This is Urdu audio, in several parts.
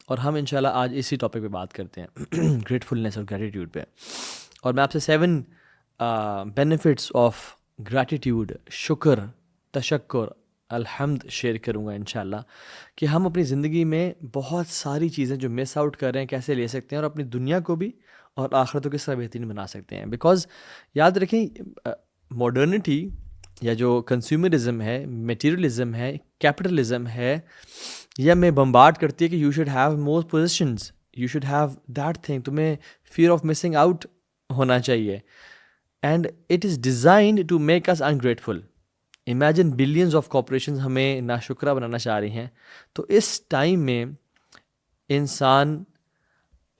اور ہم انشاءاللہ آج اسی ٹاپک پہ بات کرتے ہیں گریٹفلنس اور گریٹیٹیوڈ پہ. اور میں آپ سے 7 بینیفٹس آف گریٹیٹیوڈ، شکر، تشکر، الحمد شیئر کروں گا انشاءاللہ، کہ ہم اپنی زندگی میں بہت ساری چیزیں جو مس آؤٹ کر رہے ہیں کیسے لے سکتے ہیں، اور اپنی دنیا کو بھی اور آخرت کو کس طرح بہترین بنا سکتے ہیں. بیکاز یاد رکھیں ماڈرنٹی یا جو کنزیومرزم ہے، میٹیریلزم ہے، کیپٹلزم ہے، یا میں بمبارڈ کرتی ہے کہ you should have more positions, you should have that thing, تمہیں فیئر آف مسنگ آؤٹ ہونا چاہیے. And it is designed to make us ungrateful. Imagine billions of corporations ہمیں ناشکرہ بنانا چاہ رہی ہیں. تو اس ٹائم میں انسان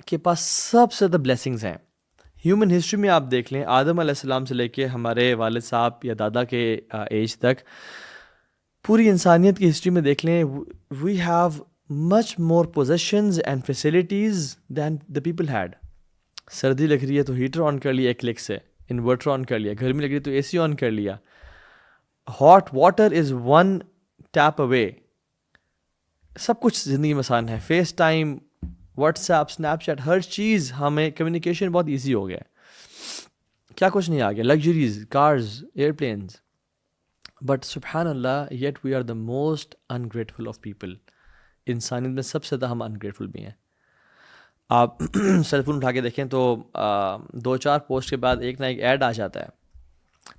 کے پاس سب سے زیادہ بلیسنگز ہیں. ہیومن ہسٹری میں آپ دیکھ لیں، آدم علیہ السلام سے لے کے ہمارے والد صاحب یا دادا کے ایج تک، پوری انسانیت کی ہسٹری میں دیکھ لیں، we have much more positions and facilities than the people had. سردی لگ رہی ہے تو ہیٹر آن کر لیا ایک کلک سے، انورٹر آن کر لیا، گرمی لگ رہی ہے تو اے سی آن کر لیا. Hot water is 1 tap away. سب کچھ زندگی میں آسان ہے. FaceTime, WhatsApp, Snapchat, ہر چیز ہمیں کمیونیکیشن بہت ایزی ہو گیا ہے. کیا کچھ نہیں آ گیا، لگژریز، کارز، ایئرپلینز. بٹ سبحان اللہ، yet we are the most ungrateful of people. انسانیت میں سب سے زیادہ ہم انگریٹفل بھی ہیں. آپ سیل فون اٹھا کے دیکھیں تو 2-4 پوسٹ کے بعد ایک نہ ایک ایڈ آ جاتا ہے.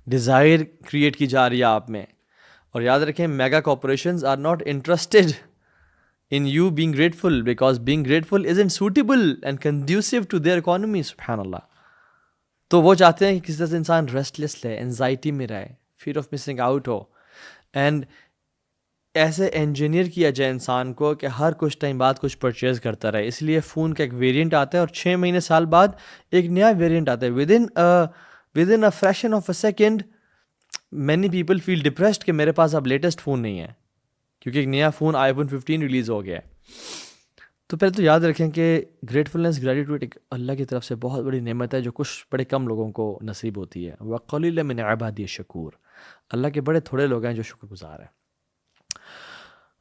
ڈیزائر کریٹ کی جا رہی ہے آپ میں. اور یاد رکھیں، mega corporations are not interested in you being grateful, because being grateful isn't suitable and conducive to their economy. سبحان اللہ. تو وہ چاہتے ہیں کہ کسی طرح سے انسان ریسٹلیس رہے، انزائٹی میں رہے، fair of missing out who. And ایسے انجینئر کیا جائے انسان کو کہ ہر کچھ ٹائم بعد کچھ پرچیز کرتا رہے. اس لیے فون کا ایک ویریئنٹ آتا ہے اور 6 مہینے سال بعد ایک نیا ویریئنٹ آتا ہے. Within a fraction of a second many people feel depressed کہ میرے پاس اب لیٹسٹ فون نہیں ہے، کیونکہ ایک نیا فون iPhone 15 ریلیز ہو گیا ہے. تو پہلے تو یاد رکھیں کہ گریٹفلنس، گریٹیٹیوڈ ایک اللہ کی طرف سے بہت بڑی نعمت ہے جو کچھ بڑے کم لوگوں کو نصیب ہوتی ہے. وَقَلِيلًا مِنْ عِبَادِيَ الشَّكُورُ. اللہ کے بڑے تھوڑے لوگ ہیں جو شکر گزار ہیں.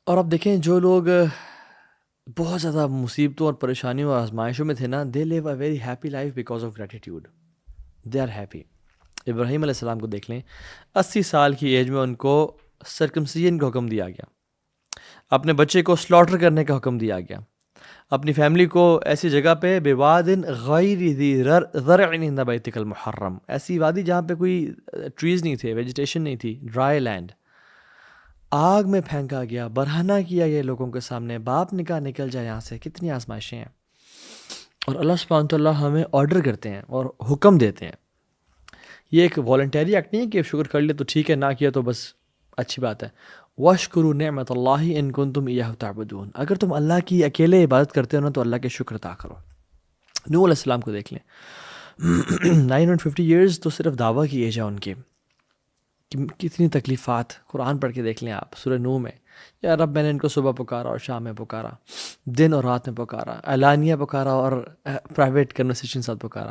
اور اب دیکھیں، جو لوگ بہت زیادہ مصیبتوں اور پریشانیوں اور آزمائشوں میں تھے نا، they live a very happy life because of gratitude. They are happy. ابراہیم علیہ السلام کو دیکھ لیں، 80 سال کی ایج میں ان کو سرکمسیجن کا حکم دیا گیا، اپنے بچے کو سلاٹر کرنے کا حکم دیا گیا، اپنی فیملی کو ایسی جگہ پہ بواد غیر ذی زرع عند بیتک المحرم، ایسی وادی جہاں پہ کوئی ٹریز نہیں تھے، ویجیٹیشن نہیں تھی، ڈرائی لینڈ، آگ میں پھینکا گیا، برہنہ کیا گیا لوگوں کے سامنے، باپ نے کہا نکل جائے یہاں سے. کتنی آزمائشیں ہیں. اور اللہ سبحانہ تعالیٰ ہمیں آرڈر کرتے ہیں اور حکم دیتے ہیں. یہ ایک والنٹری ایکٹ نہیں ہے کہ شکر کر لیا تو ٹھیک ہے، نہ کیا تو بس اچھی بات ہے. وَاشْكُرُوا نِعْمَةَ اللَّهِ إِن كُنتُمْ إِيَّاهُ تَعْبُدُونَ. اگر تم اللہ کی اکیلے عبادت کرتے ہو نا تو اللہ کے شکر ادا کرو. نوح علیہ السلام کو دیکھ لیں، 950 ایئرز تو صرف دعویٰ کی ایج ہے ان کی. کتنی تکلیفات. قرآن پڑھ کے دیکھ لیں آپ، سورہ نوح میں، یا رب میں نے ان کو صبح پکارا اور شام میں پکارا، دن اور رات میں پکارا، اعلانیہ پکارا اور پرائیویٹ کنورسیشن ساتھ پکارا.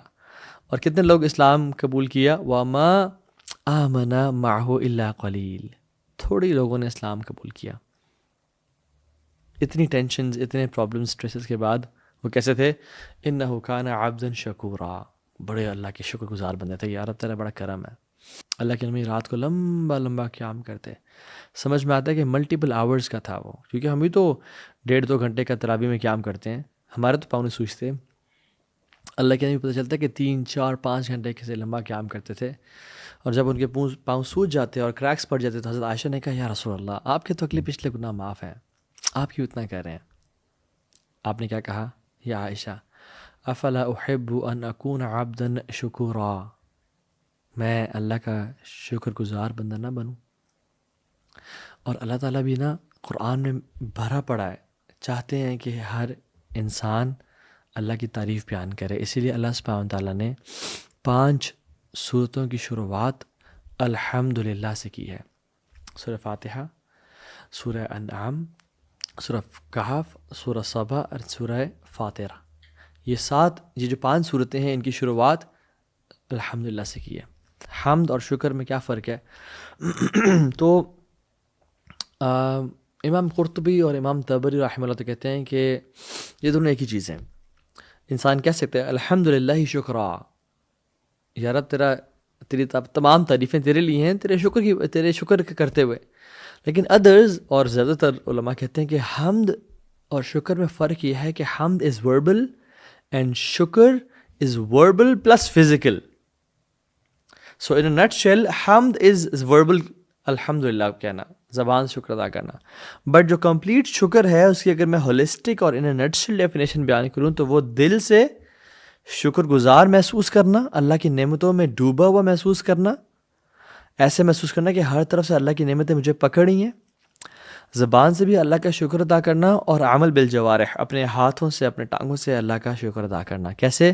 اور کتنے لوگ اسلام قبول کیا؟ وَمَا آمَنَ مَعَهُ إِلَّا قَلِيلٌ. تھوڑے لوگوں نے اسلام قبول کیا. اتنی ٹینشنز، اتنے پرابلمز، اسٹریسز کے بعد وہ کیسے تھے؟ إِنَّهُ كَانَ عَبْدًا شَكُورًا. بڑے اللہ کے شکر گزار بندے تھے. یا رب تیرا بڑا کرم ہے. اللہ کے نبی رات کو لمبا لمبا قیام کرتے. سمجھ میں آتا ہے کہ ملٹیپل آورز کا تھا وہ، کیونکہ ہم بھی تو 1.5-2 گھنٹے کا تراویح میں قیام کرتے ہیں، ہمارے تو پاؤں نہیں سوجتے. اللہ کے نبی پتہ چلتا ہے کہ 3-4-5 گھنٹے سے لمبا قیام کرتے تھے. اور جب ان کے پاؤں سوج جاتے اور کریکس پڑ جاتے تو حضرت عائشہ نے کہا، یا رسول اللہ، آپ کے تو اگلے پچھلے گناہ معاف ہیں، آپ کیوں اتنا کہہ رہے ہیں؟ آپ نے کیا کہا؟ یا عائشہ، افلا احب ان اکون عبدا شکورا، میں اللہ کا شکر گزار بندہ نہ بنوں؟ اور اللہ تعالیٰ بھی نا قرآن میں بھرا پڑا ہے، چاہتے ہیں کہ ہر انسان اللہ کی تعریف بیان کرے. اسی لیے اللہ سبحانہ تعالیٰ نے 5 سورتوں کی شروعات الحمدللہ سے کی ہے. سورہ فاتحہ، سورہ انعام، سورہ کہف، سورہ صبا اور سورہ فاطر. یہ جو 5 صورتیں ہیں ان کی شروعات الحمدللہ سے کی ہے. حمد اور شکر میں کیا فرق ہے؟ تو امام قرطبی اور امام طبری رحمہ اللہ کہتے ہیں کہ یہ دونوں ایک ہی چیز ہیں. انسان کہہ سکتے ہیں الحمدللہ شکرا، یا رب تیری تمام تعریفیں تیرے لیے ہیں، تیرے شکر کرتے ہوئے. لیکن ادرز اور زیادہ تر علماء کہتے ہیں کہ حمد اور شکر میں فرق یہ ہے کہ حمد از وربل اینڈ شکر is verbal plus physical. So in a nut shell حمد از وربل، الحمدللہ کہنا، زبان سے شکر ادا کرنا. بٹ جو کمپلیٹ شکر ہے اس کی اگر میں ہولسٹک اور ان اے نٹ شیل ڈیفینیشن بیان کروں تو وہ دل سے شکر گزار محسوس کرنا، اللہ کی نعمتوں میں ڈوبا ہوا محسوس کرنا، ایسے محسوس کرنا کہ ہر طرف سے اللہ کی نعمتیں مجھے پکڑی ہیں. زبان سے بھی اللہ کا شکر ادا کرنا، اور عمل بالجوارح، اپنے ہاتھوں سے اپنے ٹانگوں سے اللہ کا شکر ادا کرنا. کیسے؟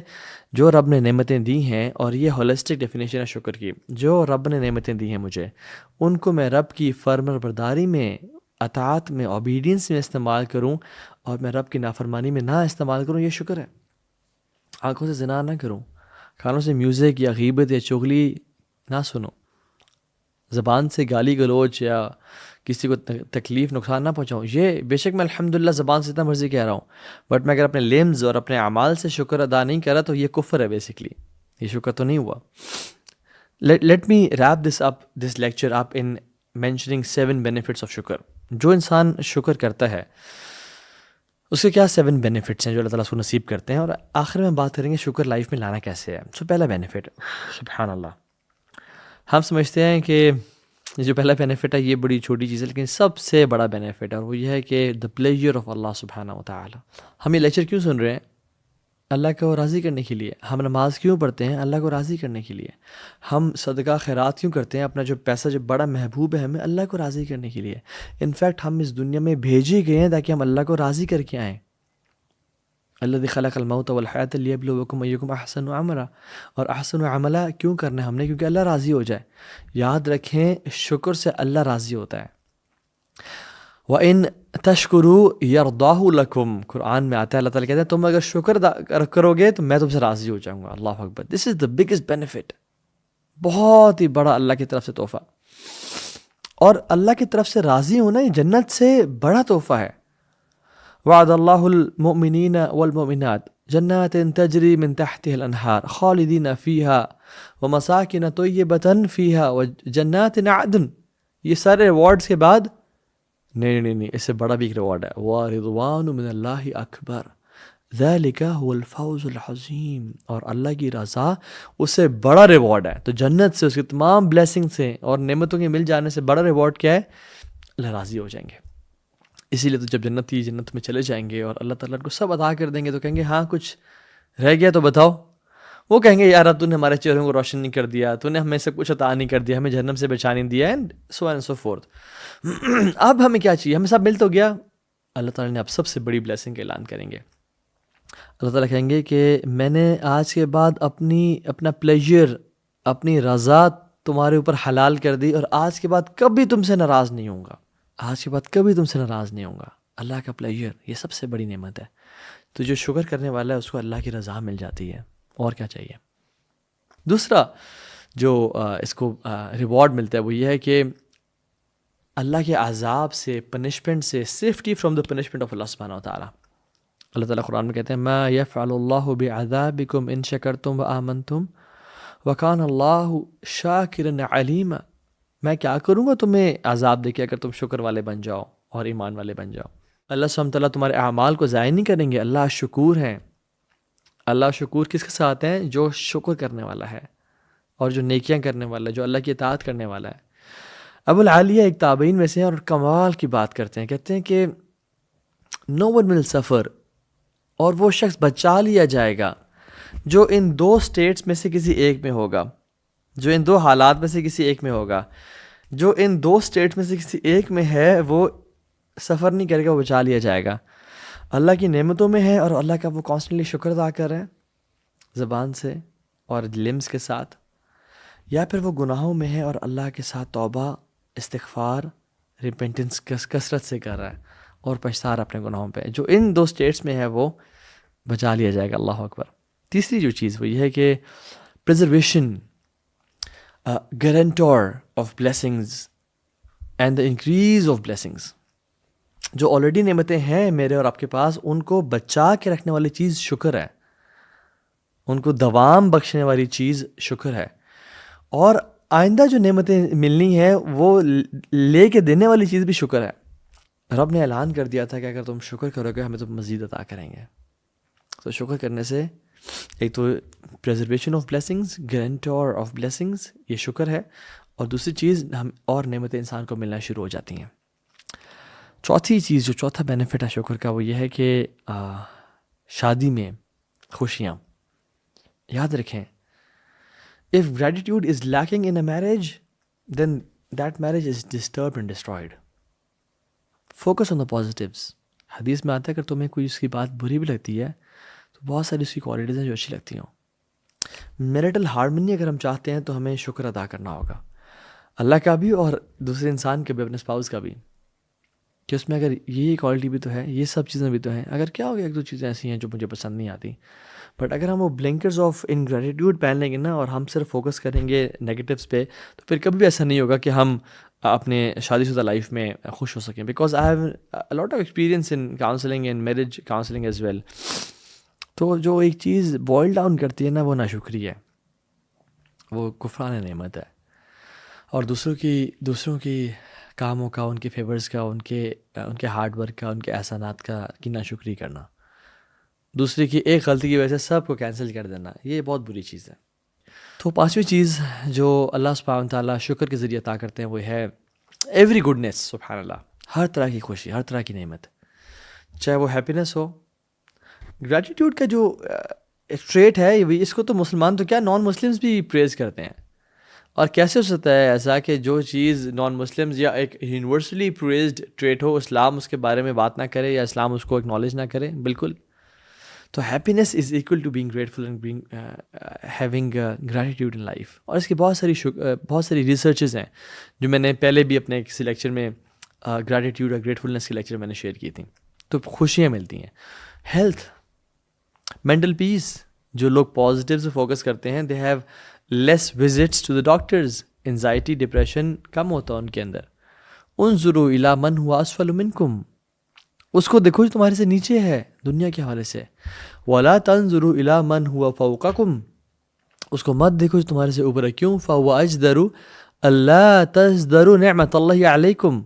جو رب نے نعمتیں دی ہیں، اور یہ ہولسٹک ڈیفینیشن ہے شکر کی، جو رب نے نعمتیں دی ہیں مجھے، ان کو میں رب کی فرمانبرداری میں، اطاعت میں، اوبیڈینس میں استعمال کروں، اور میں رب کی نافرمانی میں نہ استعمال کروں. یہ شکر ہے. آنکھوں سے زنا نہ کروں، کانوں سے میوزک یا غیبت یا چغلی نہ سنو، زبان سے گالی گلوچ یا کسی کو تکلیف نقصان نہ پہنچاؤں. یہ بے شک میں الحمدللہ زبان سے اتنا مرضی کہہ رہا ہوں، بٹ میں اگر اپنے لیمز اور اپنے اعمال سے شکر ادا نہیں کرا تو یہ کفر ہے بیسکلی، یہ شکر تو نہیں ہوا. Let me rape this lecture up in mentioning 7 benefits of شکر. جو انسان شکر کرتا ہے اس کے کیا 7 بینیفٹس ہیں جو اللہ تعالیٰ اس کو نصیب کرتے ہیں، اور آخر میں بات کریں گے شکر لائف میں لانا کیسے ہے. سو پہلا بینیفٹ، سبحان اللہ، ہم سمجھتے ہیں کہ یہ جو پہلا بینیفٹ ہے یہ بڑی چھوٹی چیز ہے، لیکن سب سے بڑا بینیفٹ ہے، اور وہ یہ ہے کہ دا پلیجر آف اللہ سبحانہ و تعالیٰ. ہم یہ لیکچر کیوں سن رہے ہیں؟ اللہ کو راضی کرنے کے لیے. ہم نماز کیوں پڑھتے ہیں؟ اللہ کو راضی کرنے کے لیے. ہم صدقہ خیرات کیوں کرتے ہیں؟ اپنا جو پیسہ جو بڑا محبوب ہے ہمیں، اللہ کو راضی کرنے کے لیے. انفیکٹ ہم اس دنیا میں بھیجے گئے ہیں تاکہ ہم اللہ کو راضی کر کے آئیں. الذی خلق الموت والحیاۃ لیبلوکم ایکم احسن عملا. اور احسن عملا کیوں کرنا ہے ہم نے؟ کیونکہ اللہ راضی ہو جائے. یاد رکھیں شکر سے اللہ راضی ہوتا ہے. وَإِن تَشْكُرُوا يَرْضَاهُ لَكُمْ، قرآن میں آتا ہے اللہ تعالیٰ کہتے ہیں تم اگر شکر کرو گے تو میں تم سے راضی ہو جاؤں گا. اللہ اکبر. دس از دا بگیسٹ بینیفٹ، بہت ہی بڑا اللہ کی طرف سے تحفہ. اور اللہ کی طرف سے راضی ہونا یہ جنت سے بڑا تحفہ ہے. وعد اللہ المؤمنین والمؤمنات جنات تجری من تحتها الانہار خالدین فیہا ومساکن طیبۃ فیہا وجنات عدن. یہ سارے ریوارڈز کے بعد نہیں، اس سے بڑا بھی ایک ریوارڈ ہے. وَرِضْوَانُ مِنَ اللَّهِ أَكْبَرُ ذَلِكَ هُوَ الْفَوْزُ الْعَظِيمُ. اور اللہ کی رضا اس سے بڑا ریوارڈ ہے. تو جنت سے، اس کی تمام بلیسنگ سے اور نعمتوں کے مل جانے سے بڑا ریوارڈ کیا ہے؟ اللہ راضی ہو جائیں گے. اسی لیے تو جب جنت میں چلے جائیں گے اور اللہ تعالیٰ کو سب عطا کر دیں گے تو کہیں گے ہاں کچھ رہ گیا تو بتاؤ. وہ کہیں گے یار اب تو نے ہمارے چہروں کو روشن نہیں کر دیا، تو نے ہمیں سب کچھ عطا نہیں کر دیا، ہمیں جہنم سے بچا نہیں دیا، and so and so forth. اب ہمیں کیا چاہیے؟ ہمیں سب مل تو گیا. اللہ تعالیٰ نے اب سب سے بڑی بلیسنگ کا اعلان کریں گے. اللہ تعالیٰ کہیں گے کہ میں نے آج کے بعد اپنا پلیجر، اپنی رضا تمہارے اوپر حلال کر دی، اور آج کے بعد کبھی تم سے ناراض نہیں ہوں گا. آج کے بعد کبھی تم سے ناراض نہیں ہوں گا. اللہ کا پلیجر یہ سب سے بڑی نعمت ہے. تو جو شکر کرنے والا ہے اس کو اللہ کی رضا مل جاتی ہے. اور کیا چاہیے؟ دوسرا جو اس کو ریوارڈ ملتا ہے وہ یہ ہے کہ اللہ کے عذاب سے، پنشمنٹ سے، safety from the punishment of اللہ سبحانہ و تعالیٰ. اللہ تعالیٰ قرآن میں کہتے ہیں ما یفعل اللہ بعذابکم ان شکرتم وآمنتم وکان اللہ شاکرا علیما. میں کیا کروں گا تمہیں عذاب دے کے اگر تم شکر والے بن جاؤ اور ایمان والے بن جاؤ. اللہ سبحانہ تعالیٰ تمہارے اعمال کو ضائع نہیں کریں گے. اللہ شکور ہیں. اللہ شکور کس کے ساتھ ہیں؟ جو شکر کرنے والا ہے اور جو نیکیاں کرنے والا ہے، جو اللہ کی اطاعت کرنے والا ہے. ابو العالیہ ایک تابعین میں سے ہیں اور کمال کی بات کرتے ہیں. کہتے ہیں کہ نو ون ول سفر، اور وہ شخص بچا لیا جائے گا جو ان 2 اسٹیٹس میں سے کسی ایک میں ہوگا، جو ان 2 حالات میں سے کسی ایک میں ہوگا. جو ان 2 اسٹیٹ میں سے کسی ایک میں ہے وہ سفر نہیں کرے گا، وہ بچا لیا جائے گا. اللہ کی نعمتوں میں ہے اور اللہ کا وہ کانسٹنٹلی شکر ادا کر رہے ہیں زبان سے اور لمز کے ساتھ، یا پھر وہ گناہوں میں ہے اور اللہ کے ساتھ توبہ، استغفار، ریپینٹنس کثرت سے کر رہا ہے اور پچھتا رہا اپنے گناہوں پہ. جو ان 2 اسٹیٹس میں ہے وہ بچا لیا جائے گا. اللہ اکبر. تیسری جو چیز وہ یہ ہے کہ preservation, guarantor of blessings and the increase of blessings. جو آلریڈی نعمتیں ہیں میرے اور آپ کے پاس، ان کو بچا کے رکھنے والی چیز شکر ہے، ان کو دوام بخشنے والی چیز شکر ہے، اور آئندہ جو نعمتیں ملنی ہیں وہ لے کے دینے والی چیز بھی شکر ہے۔ رب نے اعلان کر دیا تھا کہ اگر تم شکر کرو گے ہمیں تم مزید عطا کریں گے۔ تو شکر کرنے سے ایک تو preservation of blessings, guarantor of blessings, یہ شکر ہے، اور دوسری چیز ہم اور نعمتیں انسان کو ملنا شروع ہو جاتی ہیں۔ چوتھی چیز، جو چوتھا بینیفٹ ہے شکر کا، وہ یہ ہے کہ شادی میں خوشیاں، یاد رکھیں if gratitude is lacking in a marriage then that marriage is disturbed and destroyed. Focus on the positives. حدیث میں آتا ہے اگر تمہیں کوئی اس کی بات بری بھی لگتی ہے تو بہت ساری اس کی کوالٹیز ہیں جو اچھی لگتی ہوں۔ میرٹل ہارمنی اگر ہم چاہتے ہیں تو ہمیں شکر ادا کرنا ہوگا، اللہ کا بھی اور دوسرے انسان کا بھی، اپنے اسپاؤس کا بھی، کہ اس میں اگر یہ کوالٹی بھی تو ہے، یہ سب چیزیں بھی تو ہیں۔ اگر کیا ہو گیا ایک دو چیزیں ایسی ہیں جو مجھے پسند نہیں آتی، بٹ اگر ہم وہ بلنکرز آف انگریٹیوڈ پہن لیں گے نا اور ہم صرف فوکس کریں گے نیگیٹیوز پہ، تو پھر کبھی بھی ایسا نہیں ہوگا کہ ہم اپنے شادی شدہ لائف میں خوش ہو سکیں۔ Because I have a lot of experience in counselling and marriage counselling as well. تو جو ایک چیز بوائل ڈاؤن کرتی ہے نا، وہ ناشکری ہے، وہ کفران نعمت ہے، اور دوسروں کی کاموں کا، ان کے فیورز کا، ان کے ہارڈ ورک کا، ان کے احسانات کا کی ناشکری کرنا، دوسرے کی ایک غلطی کی وجہ سے سب کو کینسل کر دینا، یہ بہت بری چیز ہے۔ تو پانچویں چیز جو اللہ سبحانہ تعالیٰ شکر کے ذریعے عطا کرتے ہیں وہ ہے ایوری گڈنس، سبحان اللہ، ہر طرح کی خوشی، ہر طرح کی نعمت، چاہے وہ ہیپینس ہو۔ گریٹیٹیوڈ کا جو ایک ٹریٹ ہے، اس کو تو مسلمان تو کیا، نان مسلمز بھی پریز کرتے ہیں، اور کیسے ہو سکتا ہے ایسا کہ جو چیز نان مسلمز یا ایک یونیورسلی پریزڈ ٹریٹ ہو، اسلام اس کے بارے میں بات نہ کرے یا اسلام اس کو اکنالج نہ کرے؟ بالکل۔ تو happiness is equal to being grateful and being having gratitude in life. اور اس کی بہت ساری ریسرچز ہیں جو میں نے پہلے بھی اپنے کسی لیکچر میں گریٹیٹیوڈ اور گریٹفلنس کے لیکچر میں نے شیئر کی تھیں۔ تو خوشیاں ملتی ہیں، ہیلتھ، مینٹل پیس، جو لوگ پازیٹیو سے فوکس کرتے ہیں they have less visits to the doctors, anxiety depression کم ہوتا ہے ان کے اندر۔ انظروا الی من هو اسفل منکم، اس کو دیکھو جو تمہارے سے نیچے ہے دنیا کے حوالے سے، وَلَا تَنظُرُوا إِلَىٰ مَنْ هُوَ فَوْقَكُمْ، اس کو مت دیکھو جو تمہارے سے اوپر ہے، کیوں؟ فَهُوَ أَجْدَرُ أَلَّا تَزْدَرُوا نِعْمَةَ اللَّهِ عَلَيْكُمْ،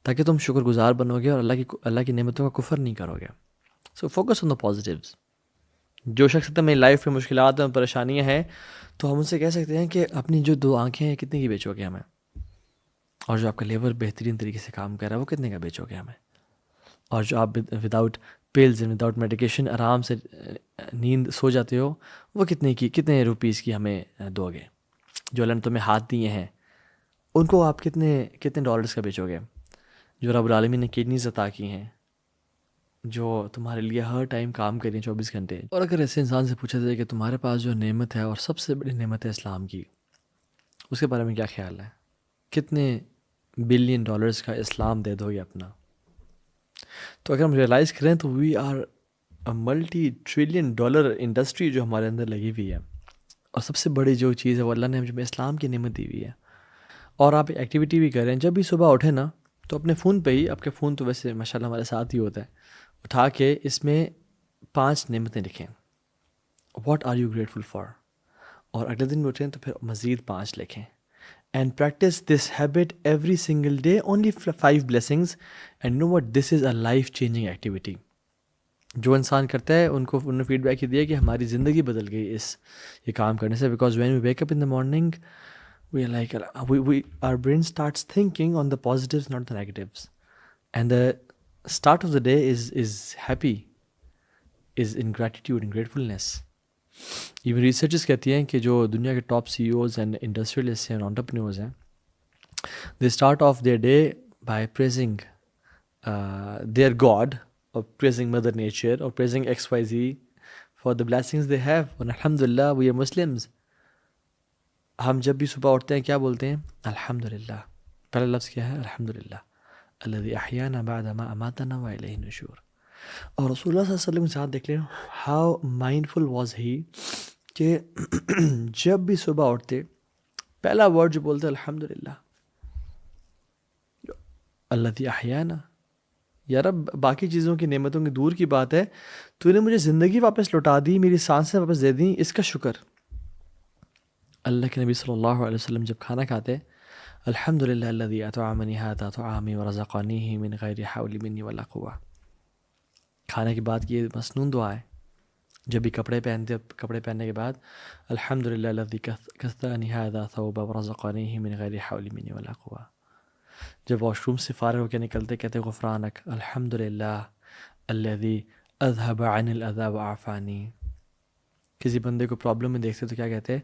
تاکہ تم شکر گزار بنو گے اور اللہ کی نعمتوں کا کفر نہیں کرو گے۔ So focus on the positives. جو شخص کہتا ہے میری لائف میں مشکلات ہیں، پریشانیاں ہیں، تو ہم ان سے کہہ سکتے ہیں کہ اپنی جو 2 آنکھیں ہیں کتنے کی بیچو گے ہمیں، اور جو آپ کا لیور بہترین طریقے سے کام کر رہا ہے وہ کتنے کا بیچو گے ہمیں، اور جو آپ without piles and without medication آرام سے نیند سو جاتے ہو، وہ کتنے روپیز کی ہمیں دو گے؟ جو اللہ نے تمہیں ہاتھ دیے ہیں ان کو آپ کتنے ڈالرز کا بیچو گے؟ جو رب العالمین نے کڈنیز عطا کی ہیں، جو تمہارے لیے ہر ٹائم کام کر رہی ہیں 24 گھنٹے۔ اور اگر ایسے انسان سے پوچھا جائے کہ تمہارے پاس جو نعمت ہے اور سب سے بڑی نعمت ہے اسلام کی، اس کے بارے میں کیا خیال ہے؟ کتنے بلین ڈالرز کا اسلام دے دو گے اپنا؟ تو اگر ہم ریئلائز کریں تو we are multi trillion dollar industry جو ہمارے اندر لگی ہوئی ہے، اور سب سے بڑی جو چیز ہے وہ اللہ نے ہمیں اسلام کی نعمت دی ہوئی ہے۔ اور آپ ایکٹیویٹی بھی کریں، جب بھی صبح اٹھیں نا تو اپنے فون پہ ہی، آپ کے فون تو ویسے ماشاءاللہ ہمارے ساتھ ہی ہوتا ہے، اٹھا کے اس میں 5 نعمتیں لکھیں، what are you grateful for, اور اگلے دن بھی اٹھیں تو پھر مزید 5 لکھیں، and practise this habit every single day, only 5 blessings، and know what this is a life changing activity. جو انسان کرتا ہے انہوں نے فیڈ بیک یہ دیا کہ ہماری زندگی بدل گئی یہ کام کرنے سے، because when we wake up in the morning we are like our brain starts thinking on the positives, not the negatives, and the start of the day is happy, is in gratitude and gratefulness. Even researchers کہتی ہیں کہ جو دنیا کے ٹاپ CEOs and industrialists ہیں، entrepreneurs ہیں، they start off their day by praising their God, or praising Mother Nature, or praising XYZ for the blessings they have. And alhamdulillah, we are Muslims. ہم جب بھی صبح اٹھتے ہیں کیا بولتے ہیں؟ الحمدللہ۔ پہلا لفظ کیا ہے؟ الحمدللہ الذی احیانا بعد ما اماتنا والیہ النشور۔ اور رسول اللہ صلی اللہ علیہ وسلم کے ساتھ دیکھ لیں ہاؤ مائنڈفل واز ہی، کہ جب بھی صبح اٹھتے پہلا ورڈ جو بولتے الحمدللہ، الذی احیانا، یا رب باقی چیزوں کی نعمتوں کی دور کی بات ہے، تو نے مجھے زندگی واپس لوٹا دی، میری سانسیں واپس دے دیں، اس کا شکر۔ اللہ کے نبی صلی اللہ علیہ وسلم جب کھانا کھاتے، الحمد للہ الذی اطعمنی ھذا طعامی ورزقنیہ من غیر حول منی ولا قوہ۔ کھانے کے بعد یہ مسنون دعا ہے، جب بھی کپڑے پہننے کے بعد الحمد للہ الذی کسانی ھذا ثوبا ورزقنیہ من غیر حول منی ولا قوہ۔ جب واش روم سے فارغ ہو کے نکلتے کہتے غفرانک الحمد للہ الذی اذهب عن الاذى وعافانی۔ کسی بندے کو پرابلم میں دیکھتے تو کیا کہتے ہیں؟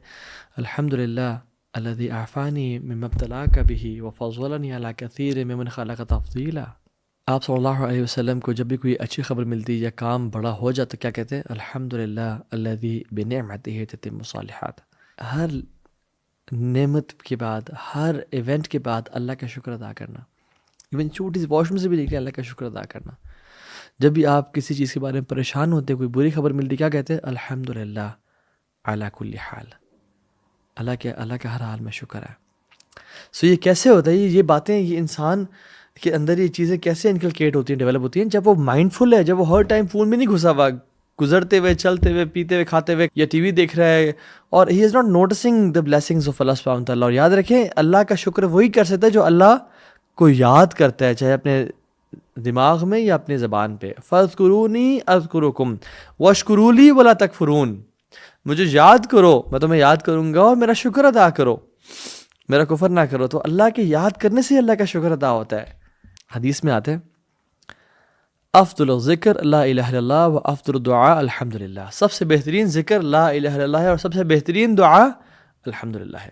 الحمد للہ الذی عافانی مما ابتلاک بہ وفضلنی علی کثیر ممن خلق تفضیلا۔ آپ صلی اللہ علیہ وسلم کو جب بھی کوئی اچھی خبر ملتی یا کام بڑا ہو جاتا کیا کہتے ہیں؟ الحمد للہ الذی بنعمتہ تتم الصالحات۔ ہر نعمت کے بعد، ہر ایونٹ کے بعد اللہ کا شکر ادا کرنا، ایون چھوٹی سی واش روم سے بھی نکلے اللہ کا شکر ادا کرنا۔ جب بھی آپ کسی چیز کے بارے میں پریشان ہوتے، کوئی بری خبر ملتی کیا کہتے ہیں؟ الحمد للہ علی کل حال، اللہ کا ہر حال میں شکر ہے۔ سو یہ کیسے ہوتا ہے؟ یہ باتیں یہ انسان کے اندر یہ چیزیں کیسے انکلکیٹ ہوتی ہیں، ڈیولپ ہوتی ہیں؟ جب وہ مائنڈ فل ہے، جب وہ ہر ٹائم فون میں نہیں گھسا ہوا، گزرتے ہوئے، چلتے ہوئے، پیتے ہوئے، کھاتے ہوئے یا ٹی وی دیکھ رہا ہے، اور he is not noticing the blessings of اللہ سبحانہ وتعالیٰ۔ اور یاد رکھیں اللہ کا شکر وہی کر سکتا ہے جو اللہ کو یاد کرتا ہے، چاہے اپنے دماغ میں یا اپنی زبان پہ۔ فاذکرونی اذکرکم واشکروا لی ولا تکفرون۔ مجھے یاد کرو، میں تمہیں یاد کروں گا، اور میرا شکر ادا کرو، میرا کفر نہ کرو۔ تو اللہ کے یاد کرنے سے اللہ کا شکر ادا ہوتا ہے۔ حدیث میں آتے ہیں افضل الذکر لا الہ الا اللہ و افضل الدعاء الحمد للہ۔ سب سے بہترین ذکر لا الہ الا اللہ ہے، اور سب سے بہترین دعا الحمد للہ ہے۔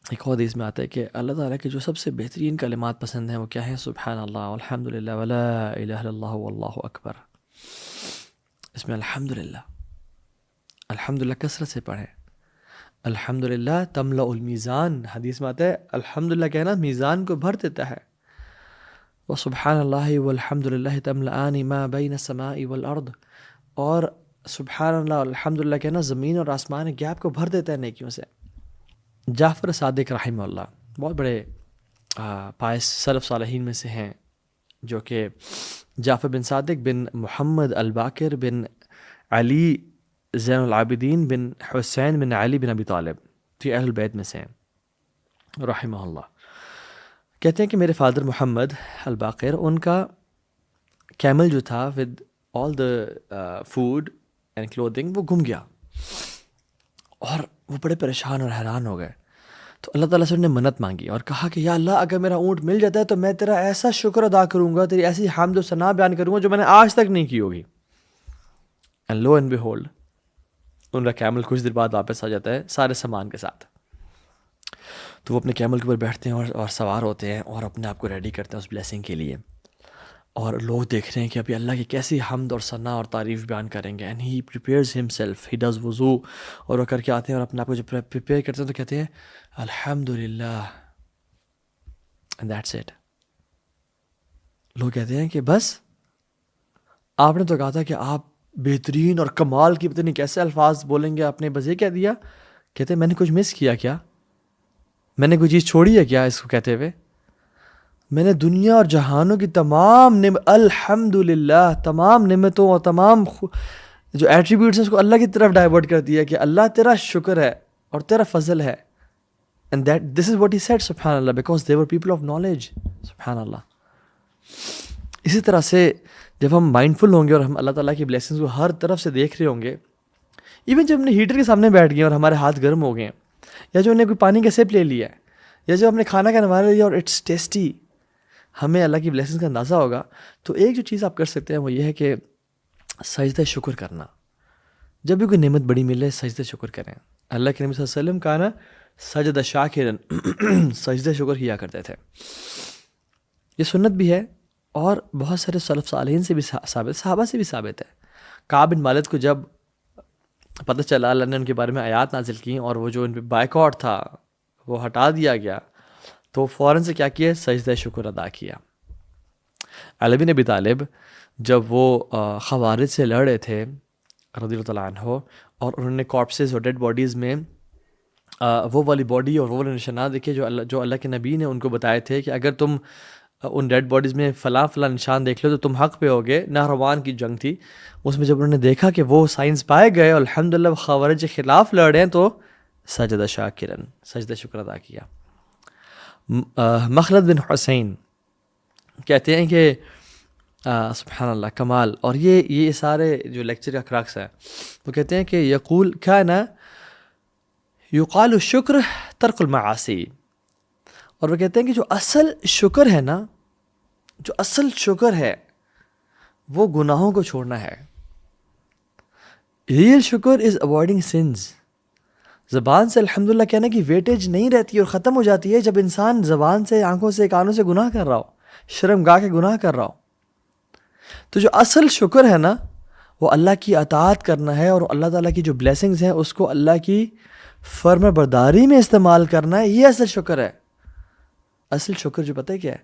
ایک اور حدیث میں آتا ہے کہ اللہ تعالیٰ کے جو سب سے بہترین کلمات پسند ہیں وہ کیا ہیں؟ سبحان اللہ والحمد للہ ولا الہ الا اللہ واللہ اکبر۔ اس میں الحمد للہ کثرت سے پڑھیں۔ الحمد للہ تملأ المیزان، حدیث میں آتا ہے الحمد للہ کہنا میزان کو بھر دیتا ہے۔ وسبحان اللہ والحمد للہ تملأان ما بین السماء والارض، اور سبحان اللہ الحمد للہ کہنا زمین اور آسمان کے گیپ کو بھر دیتا ہے نیکیوں سے۔ جعفر صادق رحمہ اللہ بہت بڑے پائس سلف صالحین میں سے ہیں، جو کہ جعفر بن صادق بن محمد الباقر بن علی زین العابدین بن حسین بن علی بن ابی طالب، یہ اہل البیت میں سے ہیں رحمہ اللہ۔ کہتے ہیں کہ میرے فادر محمد الباقر، ان کا کیمل جو تھا with all the food and clothing وہ گم گیا، اور وہ بڑے پریشان اور حیران ہو گئے۔ تو اللہ تعالیٰ سے انہوں نے منت مانگی اور کہا کہ یا اللہ اگر میرا اونٹ مل جاتا ہے تو میں تیرا ایسا شکر ادا کروں گا، تیری ایسی حمد و ثنا بیان کروں گا جو میں نے آج تک نہیں کی ہوگی۔ اینڈ لو اینڈ بیہولڈ ان کا کیمل کچھ دیر بعد واپس آ جاتا ہے سارے سامان کے ساتھ۔ تو وہ اپنے کیمل کے اوپر بیٹھتے ہیں اور سوار ہوتے ہیں اور اپنے آپ کو ریڈی کرتے ہیں اس بلیسنگ کے لیے، اور لوگ دیکھ رہے ہیں کہ ابھی اللہ کی کیسی حمد اور ثنا اور تعریف بیان کریں گے۔ And he prepares himself, he does وضو، اور وہ کر کے آتے ہیں اور اپنے آپ کو جب پریپیئر کرتے ہیں تو کہتے ہیں الحمد للہ، اینڈ دیٹس اٹ۔ لوگ کہتے ہیں کہ بس آپ نے تو کہا تھا کہ آپ بہترین اور کمال کی پتہ نہیں کیسے الفاظ بولیں گے، آپ نے بس یہ کہہ دیا۔ کہتے ہیں میں نے کچھ مس کیا کیا؟ میں نے کوئی چیز چھوڑی ہے کیا اس کو کہتے ہوئے؟ میں نے دنیا اور جہانوں کی تمام الحمد للہ تمام نعمتوں اور تمام جو ایٹریبیوٹس ہیں اس کو اللہ کی طرف ڈائیورٹ کر دیا کہ اللہ تیرا شکر ہے اور تیرا فضل ہے۔ And that this is what he said سبحان اللہ، because they were people of knowledge. سبحان اللہ۔ اسی طرح سے جب ہم مائنڈ فل ہوں گے اور ہم اللہ تعالیٰ کی بلیسنگز کو ہر طرف سے دیکھ رہے ہوں گے، ایون جب ہم نے ہیٹر کے سامنے بیٹھ گئے اور ہمارے ہاتھ گرم ہو گئے ہیں، یا جو ہم نے کوئی پانی کا سپ لے لیا ہے، یا جو ہم نے کھانا کا نوارا لیا اور اٹس ٹیسٹی، ہمیں اللہ کی بلیسنگز کا اندازہ ہوگا، تو ایک جو چیز آپ کر سکتے ہیں وہ یہ ہے کہ سجدہ شکر کرنا۔ جب بھی کوئی نعمت بڑی ملے سجدہ شکر کریں۔ اللہ کے نبی صلی اللہ علیہ وسلم کا نا سجدہ شاکرن، سجدہ شکر کیا کرتے تھے۔ یہ سنت بھی ہے اور بہت سارے سلف صالحین سے بھی ثابت، صحابہ سے بھی ثابت ہے۔ کعب بن مالک کو جب پتہ چلا اللہ نے ان کے بارے میں آیات نازل کی اور وہ جو ان پہ بائیکاٹ تھا وہ ہٹا دیا گیا، تو فوراً سے کیا کیا؟ سجدہ شکر ادا کیا۔ علی بن ابی طالب جب وہ خوارج سے لڑ رہے تھے رضی اللہ تعالیٰ عنہ، اور انہوں نے کارپسز اور ڈیڈ باڈیز میں وہ والی باڈی اور وہ والے نشانات دیکھے جو اللہ کے نبی نے ان کو بتائے تھے کہ اگر تم ان ڈیڈ باڈیز میں فلاں فلاں نشان دیکھ لو تو تم حق پہ ہوگے. نہروان کی جنگ تھی, اس میں جب انہوں نے دیکھا کہ وہ سائنس پائے گئے اور الحمدللہ وہ خوارج کے خلاف لڑ رہے ہیں تو سجدہ شاکرن, سجدہ شکر ادا کیا. مخلد بن حسین کہتے ہیں کہ سبحان اللہ کمال, اور یہ سارے جو لیکچر کا کراکس ہے وہ کہتے ہیں کہ یقول کان یقال الشکر ترک المعاصی, اور وہ کہتے ہیں کہ جو اصل شکر ہے نا, جو اصل شکر ہے وہ گناہوں کو چھوڑنا ہے. ریئل شکر از اوائڈنگ سنز. زبان سے الحمدللہ کہنے کی ویٹیج نہیں رہتی اور ختم ہو جاتی ہے جب انسان زبان سے, آنکھوں سے, کانوں سے گناہ کر رہا ہو, شرم گاہ کے گناہ کر رہا ہو. تو جو اصل شکر ہے نا وہ اللہ کی اطاعت کرنا ہے, اور اللہ تعالیٰ کی جو بلیسنگز ہیں اس کو اللہ کی فرما برداری میں استعمال کرنا ہے. یہ اصل شکر ہے. اصل شکر جو پتہ ہے کیا ہے,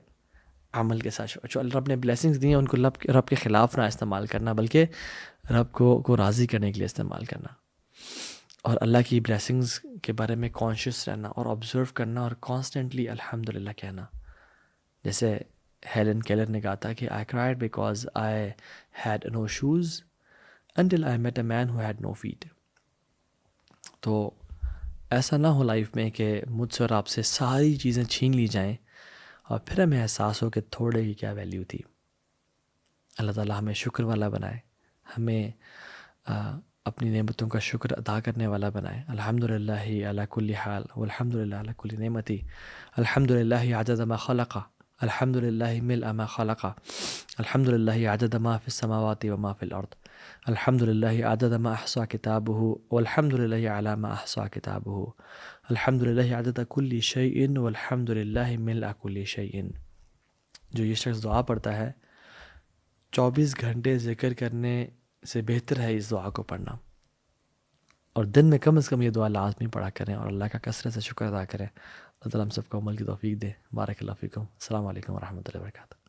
عمل کے ساتھ جو اللہ رب نے بلیسنگز دی ہیں ان کو رب کے خلاف نہ استعمال کرنا, بلکہ رب کو راضی کرنے کے لیے استعمال کرنا, اور اللہ کی بلیسنگز کے بارے میں کانشیس رہنا اور آبزرو کرنا, اور کانسٹنٹلی الحمدللہ کہنا. جیسے ہیلن کیلر نے کہا تھا کہ I cried because I had no shoes until I met a man who had no feet. تو ایسا نہ ہو لائف میں کہ مجھ سے اور آپ سے ساری چیزیں چھین لی جائیں اور پھر ہمیں احساس ہو کہ تھوڑے کی کیا ویلیو تھی. اللہ تعالیٰ ہمیں شکر والا بنائے, ہمیں اپنی نعمتوں کا شکر ادا کرنے والا بنائے. الحمدللہ علی کل حال والحمدللہ علی کل نعمتی, الحمدللہ عدد ما خلق, الحمدللہ ملء ما خلق, الحمدللہ عدد ما فی السماوات وما فی الارض, الحمدللہ عدد ما احصى کتابہ والحمدللہ علی ما احصى کتابہ, الحمدللہ عدد کل شیء والحمدللہ ملء کل شیء. جو یہ شخص دعا پڑھتا ہے 24 گھنٹے ذکر کرنے سے بہتر ہے اس دعا کو پڑھنا, اور دن میں کم از کم یہ دعا لازمی پڑھا کریں اور اللہ کا کثرت سے شکر ادا کریں. اللہ تعالیٰ ہم سب کو عمل کی توفیق دے. بارک اللہ فیکم. السلام علیکم ورحمۃ اللہ وبرکاتہ.